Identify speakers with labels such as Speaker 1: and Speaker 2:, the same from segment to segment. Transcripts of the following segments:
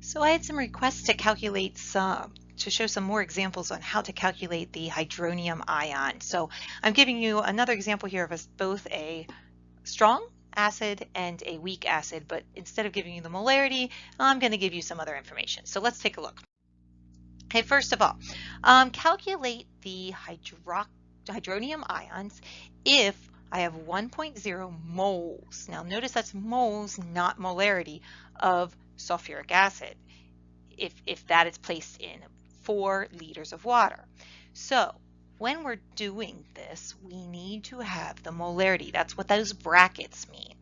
Speaker 1: So I had some requests to calculate to show some more examples on how to calculate the hydronium ion. So I'm giving you another example here of both a strong acid and a weak acid, but instead of giving you the molarity, I'm going to give you some other information. So let's take a look. Okay, first of all, calculate the hydronium ions if I have 1.0 moles. Now notice that's moles, not molarity, of sulfuric acid if that is placed in 4 liters of water. So when we're doing this, we need to have the molarity. That's what those brackets mean.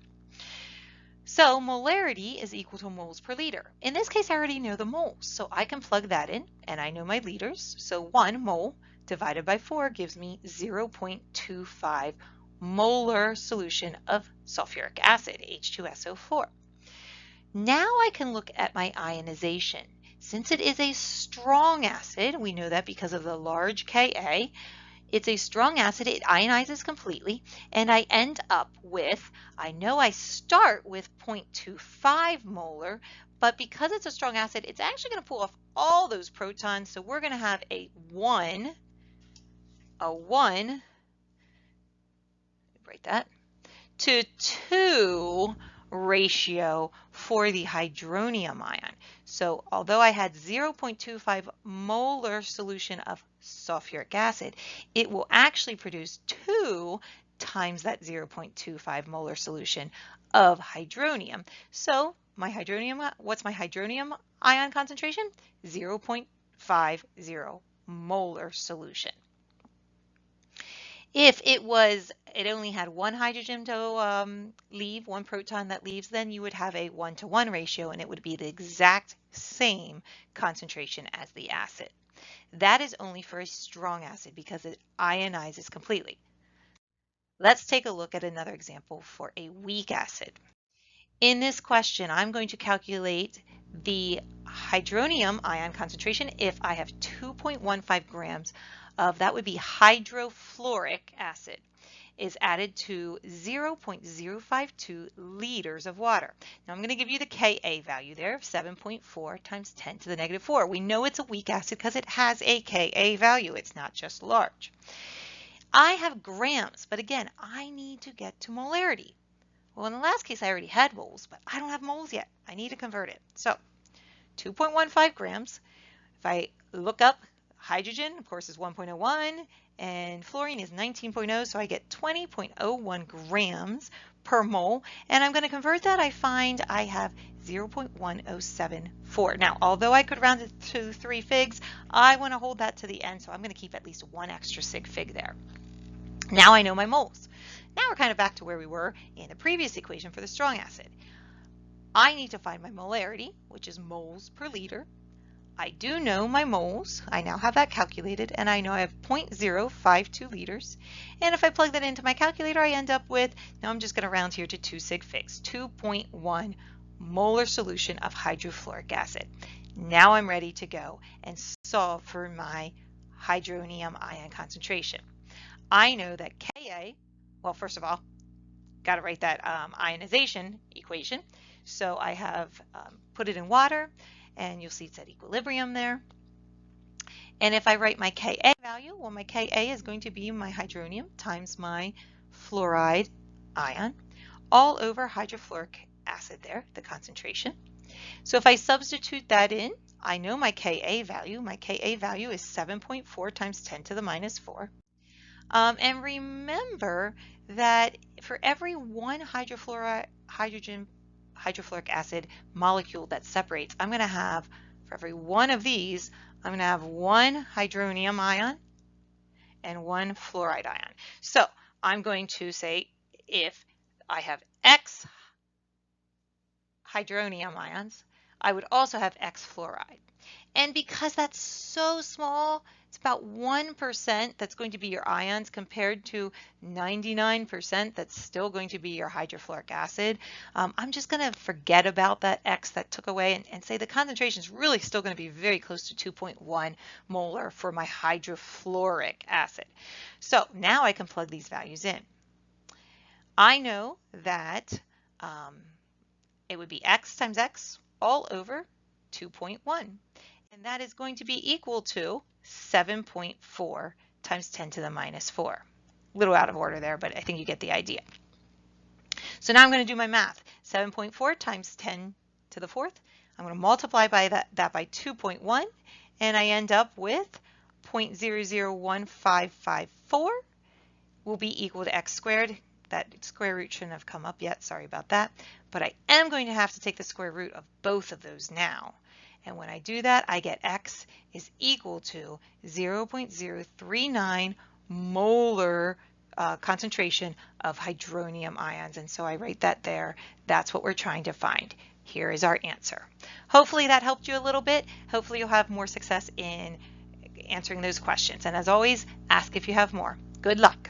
Speaker 1: So molarity is equal to moles per liter. In this case, I already know the moles, so I can plug that in, and I know my liters. So 1 mole divided by 4 gives me 0.25 molar solution of sulfuric acid, H2SO4. Now I can look at my ionization. Since it is a strong acid, we know that because of the large Ka, it's a strong acid, it ionizes completely, and I end up with, I know I start with 0.25 molar, but because it's a strong acid, it's actually going to pull off all those protons, so we're going to have a 1, write that, to 2 ratio for the hydronium ion. So although I had 0.25 molar solution of sulfuric acid, it will actually produce 2 times that 0.25 molar solution of hydronium. So my hydronium, what's my hydronium ion concentration? 0.50 molar solution. If it only had one hydrogen to leave, one proton that leaves, then you would have a 1-to-1 ratio, and it would be the exact same concentration as the acid. That is only for a strong acid because it ionizes completely. Let's take a look at another example for a weak acid. In this question, I'm going to calculate the hydronium ion concentration if I have 2.15 grams of, that would be hydrofluoric acid, is added to 0.052 liters of water. Now I'm going to give you the Ka value there of 7.4 times 10 to the negative 4. We know it's a weak acid because it has a Ka value. It's not just large. I have grams, but again, I need to get to molarity. Well, in the last case, I already had moles, but I don't have moles yet. I need to convert it. So 2.15 grams. If I look up, hydrogen, of course, is 1.01, and fluorine is 19.0, so I get 20.01 grams per mole. And I'm going to convert that. I find I have 0.1074. Now, although I could round it to 3 figs, I want to hold that to the end, so I'm going to keep at least 1 extra sig fig there. Now I know my moles. Now we're kind of back to where we were in the previous equation for the strong acid. I need to find my molarity, which is moles per liter. I do know my moles. I now have that calculated, and I know I have 0.052 liters. And if I plug that into my calculator, I end up with, now I'm just going to round here to 2 sig figs, 2.1 molar solution of hydrofluoric acid. Now I'm ready to go and solve for my hydronium ion concentration. I know that Ka, well, first of all, got to write that ionization equation. So I have put it in water, and you'll see it's at equilibrium there. And if I write my Ka value, well, my Ka is going to be my hydronium times my fluoride ion, all over hydrofluoric acid there, the concentration. So if I substitute that in, I know my Ka value. My Ka value is 7.4 times 10 to the minus 4. And remember that for every 1 hydrofluoric acid molecule that separates, I'm going to have, for every one of these, I'm going to have 1 hydronium ion and 1 fluoride ion. So I'm going to say if I have X hydronium ions, I would also have X fluoride. And because that's so small, it's about 1% that's going to be your ions compared to 99% that's still going to be your hydrofluoric acid. I'm just going to forget about that X that took away and say the concentration is really still going to be very close to 2.1 molar for my hydrofluoric acid. So now I can plug these values in. I know that it would be X times X all over 2.1. And that is going to be equal to 7.4 times 10 to the minus 4. A little out of order there, but I think you get the idea. So now I'm going to do my math. 7.4 times 10 to the 4th. I'm going to multiply by that by 2.1, and I end up with 0.001554 will be equal to x squared. That square root shouldn't have come up yet, sorry about that. But I am going to have to take the square root of both of those now. And when I do that, I get x is equal to 0.039 molar concentration of hydronium ions. And so I write that there. That's what we're trying to find. Here is our answer. Hopefully that helped you a little bit. Hopefully you'll have more success in answering those questions. And as always, ask if you have more. Good luck.